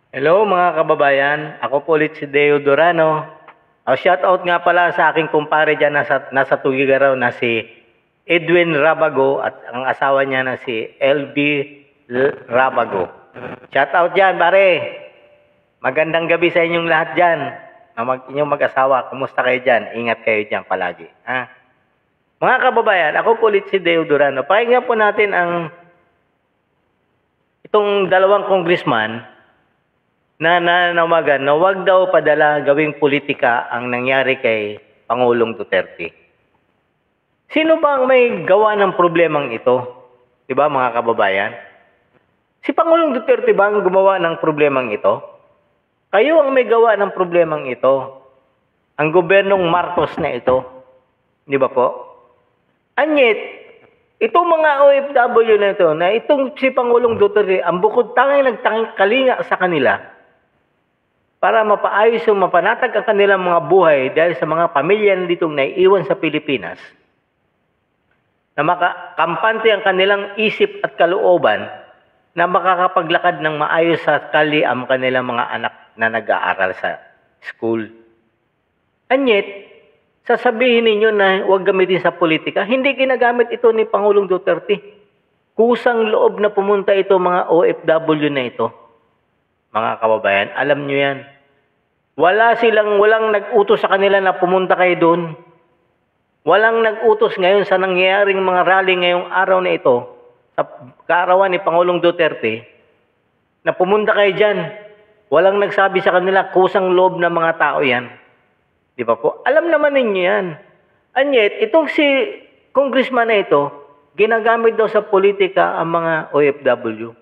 Hello mga kababayan, ako po ulit si Deo Durano. Shoutout nga pala sa aking kumpare dyan nasa Tugigaraw na si Edwin Rabago at ang asawa niya na si LB Rabago. Shoutout dyan pare. Magandang gabi sa inyong lahat dyan. Inyong mag-asawa, kumusta kayo dyan? Ingat kayo dyan palagi. Ha? Mga kababayan, ako po ulit si Deo Durano. Pakinggan po natin itong dalawang congressman na nananawagan na wag daw padala gawing politika ang nangyari kay Pangulong Duterte. Sino ba ang may gawa ng problemang ito? 'Di ba mga kababayan? Si Pangulong Duterte ba ang gumawa ng problemang ito? Kayo ang may gawa ng problemang ito. Ang gobernong Marcos na ito. 'Di ba po? Anyet, itong mga OFW na ito, na itong si Pangulong Duterte, ang bukod tanging nagtanging kalinga sa kanila, para mapaayos o mapanatag ang kanilang mga buhay dahil sa mga pamilya na ditong naiiwan sa Pilipinas, na makakampante ang kanilang isip at kalooban na makakapaglakad ng maayos sa kali ang kanilang mga anak na nag-aaral sa school. Anyet, sasabihin ninyo na huwag gamitin sa politika, hindi ginagamit ito ni Pangulong Duterte. Kusang loob na pumunta ito mga OFW na ito. Mga kababayan, alam nyo yan. Walang nag-utos sa kanila na pumunta kayo doon. Walang nag-utos ngayon sa nangyayaring mga rally ngayong araw na ito, sa kaarawan ni Pangulong Duterte, na pumunta kayo dyan. Walang nagsabi sa kanila, kusang loob ng mga tao yan. Di ba po? Alam naman ninyo yan. And yet, itong si congressman na ito, ginagamit daw sa politika ang mga OFW.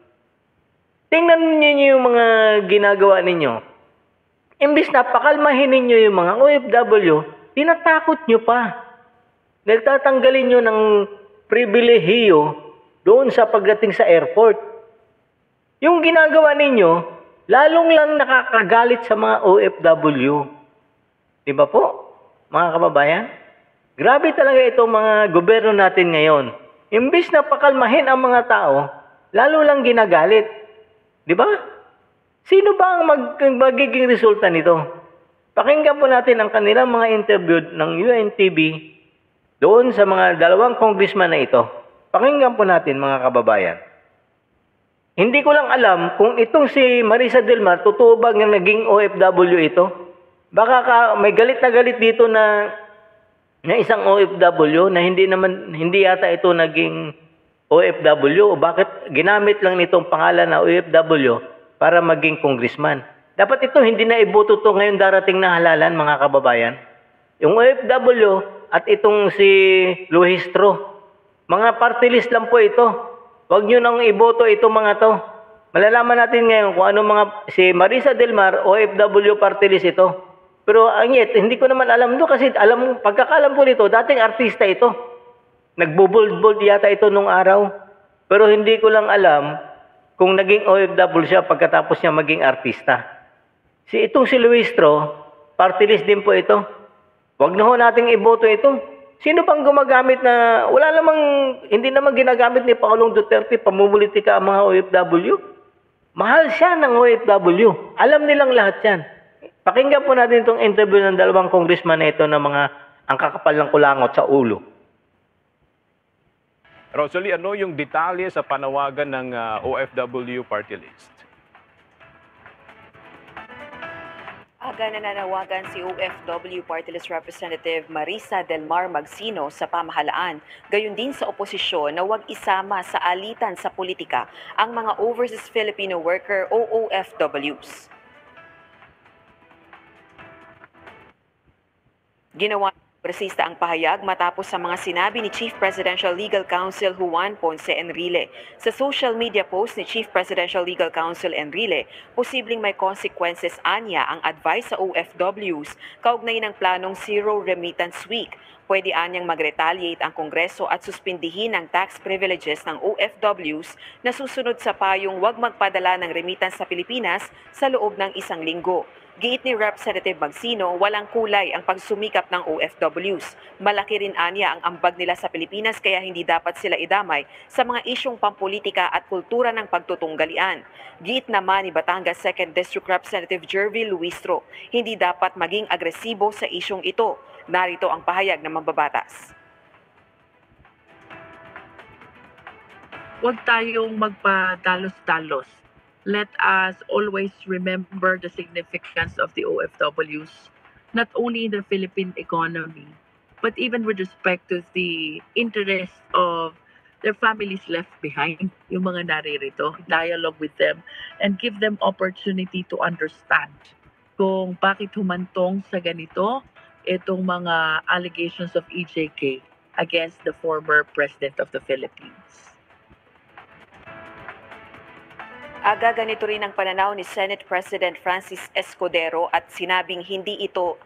Tingnan niyo yung mga ginagawa ninyo. Imbis na pakalmahin ninyo yung mga OFW, tinatakot nyo pa. Nagtatanggalin nyo ng pribilehiyo doon sa pagdating sa airport. Yung ginagawa ninyo, lalong lang nakakagalit sa mga OFW. Di ba po, mga kababayan? Grabe talaga itong mga gobyerno natin ngayon. Imbis na pakalmahin ang mga tao, lalo lang ginagalit. Di ba? Sino ba ang magiging resulta nito? Pakinggan po natin ang kanilang mga interview ng UNTV doon sa mga dalawang congressman na ito. Pakinggan po natin mga kababayan. Hindi ko lang alam kung itong si Marisa Delmar, totoo ba ng naging OFW ito? Baka may galit na galit dito na isang OFW na hindi yata ito naging OFW, o bakit ginamit lang nitong pangalan na OFW para maging congressman. Dapat ito hindi na iboto to ngayon darating na halalan mga kababayan. Yung OFW at itong si Luhistro, mga party list lang po ito. Huwag nyo nang iboto ito mga to. Malalaman natin ngayon kung ano si Marisa Delmar, OFW party list ito. Pero angit, hindi ko naman alam doon kasi pagkakalam ko nito, dating artista ito. Nagbo-bold yata ito nung araw. Pero hindi ko lang alam kung naging OFW siya pagkatapos niya maging artista. Itong si Luistro, party list din po ito. Huwag na ho nating iboto ito. Sino pang gumagamit na, hindi naman ginagamit ni Pangulong Duterte pamumulitika ang mga OFW? Mahal siya ng OFW. Alam nilang lahat yan. Pakinggan po natin itong interview ng dalawang congressman na ito na ang kakapal ng kulangot sa ulo. Rosalie, ano yung detalye sa panawagan ng OFW party list? Aga nananawagan si OFW Party List Representative Marisa Delmar Magsino sa pamahalaan, gayon din sa oposisyon na huwag isama sa alitan sa politika ang mga overseas Filipino worker o OFWs. Ginawa presista ang pahayag matapos sa mga sinabi ni Chief Presidential Legal Counsel Juan Ponce Enrile. Sa social media post ni Chief Presidential Legal Counsel Enrile, posibleng may consequences anya ang advice sa OFWs kaugnay ng planong Zero Remittance Week. Pwede anyang mag-retaliate ang Kongreso at suspindihin ang tax privileges ng OFWs na susunod sa payong huwag magpadala ng remittance sa Pilipinas sa loob ng 1 linggo. Giit ni Representative Magsino, walang kulay ang pagsumikap ng OFWs. Malaki rin anya ang ambag nila sa Pilipinas kaya hindi dapat sila idamay sa mga isyong pampolitika at kultura ng pagtutunggalian. Giit naman ni Batangas 2nd District Representative Jervil Luistro, hindi dapat maging agresibo sa isyong ito. Narito ang pahayag ng mambabatas. Huwag tayong magpadalos-dalos. Let us always remember the significance of the OFWs, not only in the Philippine economy, but even with respect to the interest of their families left behind, yung mga naririto, dialogue with them, and give them opportunity to understand kung bakit humantong sa ganito itong mga allegations of EJK against the former President of the Philippines. Ganito rin ang pananaw ni Senate President Francis Escudero at sinabing hindi ito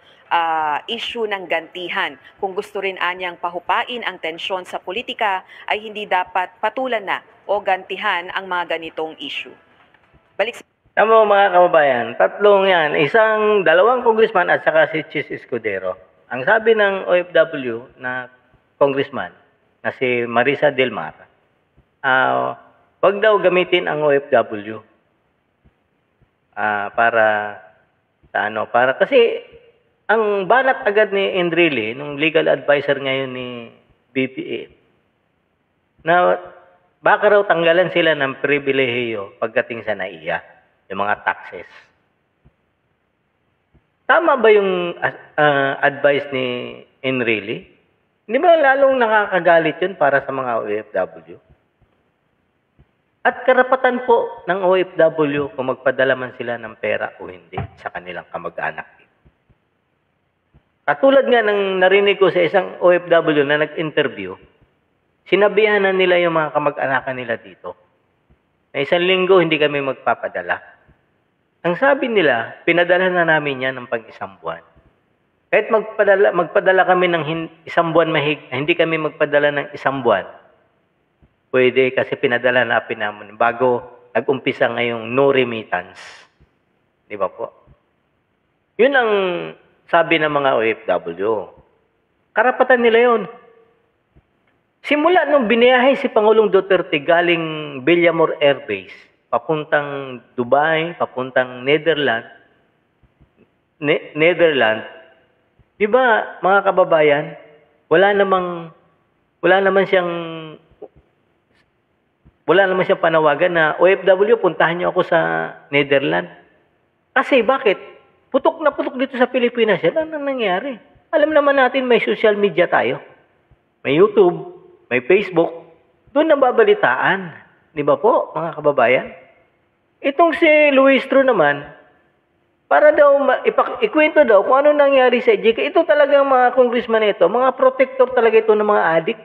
issue ng gantihan. Kung gusto rin anyang pahupain ang tensyon sa politika ay hindi dapat patulan na o gantihan ang mga ganitong issue. Balik sa Tama mga kababayan, tatlong yan. Dalawang congressman at saka si Chis Escudero. Ang sabi ng OFW na congressman na si Marisa Delmar, wag daw gamitin ang OFW para kasi ang banat agad ni Enrile, nung legal advisor ngayon ni BPA, na baka raw tanggalan sila ng pribilehiyo pagdating sa NAIA, yung mga taxes. Tama ba yung advice ni Enrile? Hindi ba lalong nakakagalit yun para sa mga OFW? At karapatan po ng OFW kung magpadala man sila ng pera o hindi sa kanilang kamag-anak. Katulad nga ng narinig ko sa isang OFW na nag-interview, sinabihan na nila yung mga kamag-anakan nila dito na 1 linggo hindi kami magpapadala. Ang sabi nila, pinadala na namin yan ng pang-1 buwan. Kahit magpadala kami ng 1 buwan hindi kami magpadala ng 1 buwan. Pwede kasi pinadala namin bago nag-umpisa ngayong no remittance. Di ba po? Yun ang sabi ng mga OFW. Karapatan nila yun. Simula nung biniyahe si Pangulong Duterte galing Villamor Air Base, papuntang Dubai, papuntang Netherlands, di ba mga kababayan, wala naman siyang panawagan na OFW, puntahan niyo ako sa Netherlands. Kasi bakit? Putok na putok dito sa Pilipinas. Yan ang nangyari. Alam naman natin may social media tayo. May YouTube, may Facebook. Doon nababalitaan. Di ba po, mga kababayan? Itong si Luistro naman, para daw ikwento daw kung ano nangyari sa EJK. Ito talagang mga congressman ito, mga protector talaga ito ng mga adik.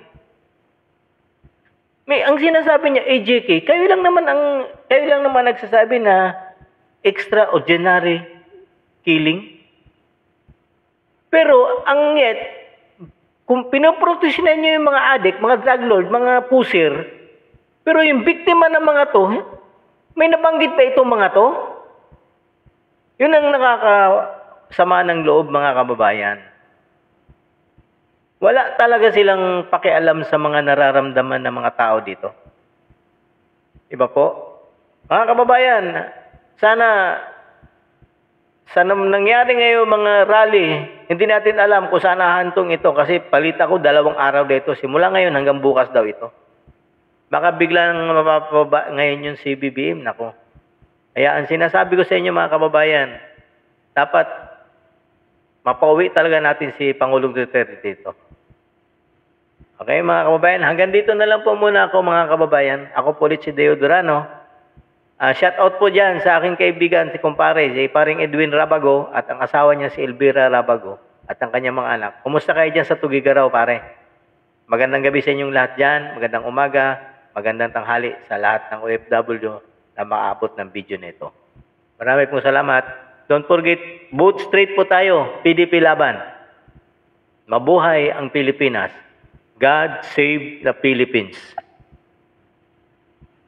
Ang sinasabi niya, EJK, kayo lang naman nagsasabi na extraordinary killing. Pero kung pinoproteksyonan niyo yung mga adik, mga drug lord, mga pusher, pero yung biktima ng mga to, may nabanggit pa itong mga to? Yun ang nakakasama ng loob, mga kababayan. Wala talaga silang pakialam sa mga nararamdaman ng mga tao dito. Iba po? Mga kababayan, sana nangyari ngayon mga rally, hindi natin alam kung saan hahantong ito kasi palita ko 2 araw dito. Simula ngayon hanggang bukas daw ito. Baka biglang mapapaba ngayon yung CBBM. Nako. Kaya ang sinasabi ko sa inyo mga kababayan, dapat mapauwi talaga natin si Pangulong Duterte dito. Okay mga kababayan, hanggang dito na lang po muna ako mga kababayan. Ako po ulit si Deo Durano. Shout out po dyan sa aking kaibigan, si kumpare, si paring Edwin Rabago at ang asawa niya si Elvira Rabago at ang kanyang mga anak. Kumusta kayo dyan sa Tugigaraw pare? Magandang gabi sa inyong lahat dyan, magandang umaga, magandang tanghali sa lahat ng OFW na makaabot ng video nito. Marami pong salamat. Don't forget, vote straight po tayo, PDP laban. Mabuhay ang Pilipinas. God save the Philippines.